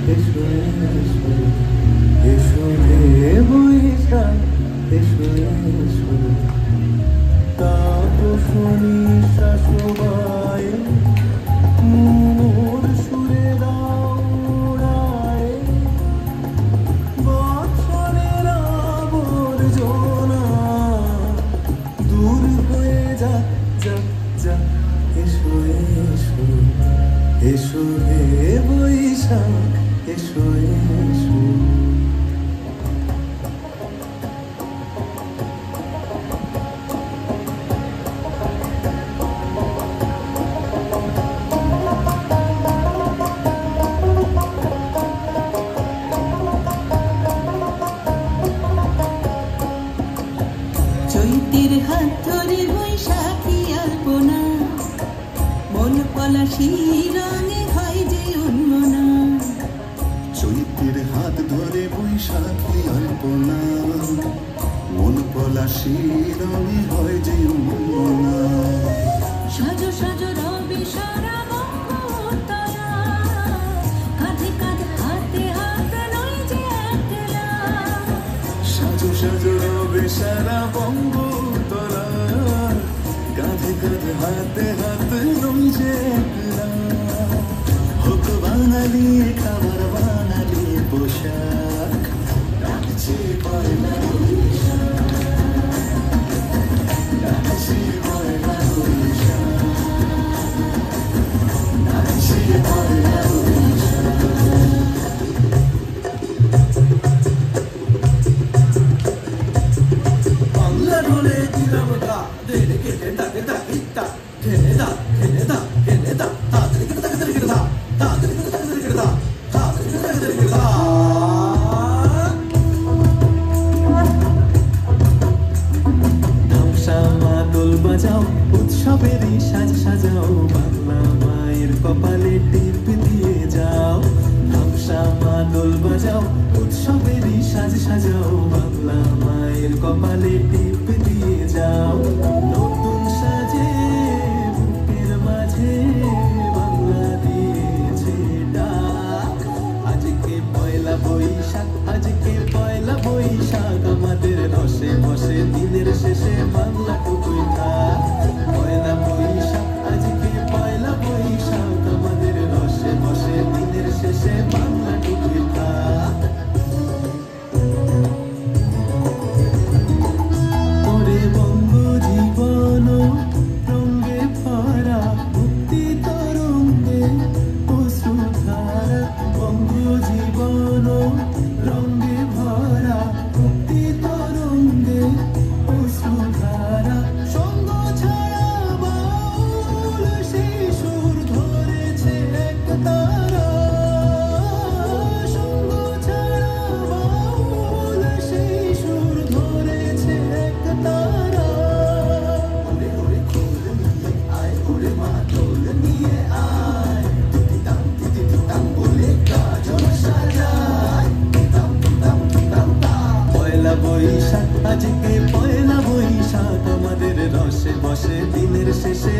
এসো এসো এসো হে বৈশাখ এসো এসো তাপসী শাশুবায় মোর সুরে দাউড়ায় বছরের আবর্জনা দূর হয়ে যা যা যা এসো এসো এসো হে বৈশাখ এসো এসো চৈতের হাত ধরে বৈশাখী আলপনা মন পলাশি রঙে হয় যে উন্মনা চৈতের হাত ধরে বৈশাখী আলপনা মন পলাশি রঙে হয় যে উন্মনা সাজো সাজো রবি সারা বঙ্গোত্তরা কাঁধে কাঁধে হাতে হাত নয় যে একলা সাজো সাজো রবে সারা বঙ্গোত্তরা কাঁধে কাঁধে হাতে হাত রয়েছে একলা হোক বাঙালি খাবার বাঙালি পোশাক ডাকছে পয়লা বৈশাখ ডাকছে পয়লা বৈশাখ ডাকছে পয়লা বৈশাখ বাংলা ঢোলে দিলাম গা দেরে কেটে দাগে দাগিতা ঘেনে দা ঘেনে দা ঘেনে দা তাদের কেটে দাগে দাগে দা তাদের কেটে দাগে দাগে দা তাদের কেটে দাগে দাগে দা ধামসা মাদল বাজাও উৎসবেরই সাজ সাজাও বাংলা মায়ের কপালে টিপ দিয়ে যাও ধামসা মাদল বাজাও উৎসবেরই সাজ সাজাও বাংলা মায়ের কপালে টিপ দিয়ে যাও নতুন সাজে বুকের মাঝে বাংলা দিয়েছে ডাক আজকে পয়লা বৈশাখ আজকে পয়লা বৈশাখ আমাদের রসে বসে দিনের শেষে বাংলা টুকুই থাক পয়লা বৈশাখ আজকে পয়লা বৈশাখ আমাদের রসে বসে দিনের শেষে বাংলা টুকুই থাক তোরে বঙ্গ জীবন রঙ্গে ভরা মুক্তি তরঙ্গে অশ্রুধারা বঙ্গ জীবন রঙ্গে ভরা মুক্তি তরঙ্গে অশ্রুধারা সঙ্গ ছাড়া বাউল সেই সুর ধরেছে এক তারা সঙ্গ ছাড়া বাউল সেই সুর ধরেছে এক তারা ওরে ওরে খোল নিয়ে আয় ওরে মা ঢোল নিয়ে আয় দিতাম দিতাম বলে গাজন সাজায় দিতাম দিতাম দিতাম পয়লা বৈশাখ আজকে পয়লা বৈশাখ আমাদের রসে বসে দিনের শেষে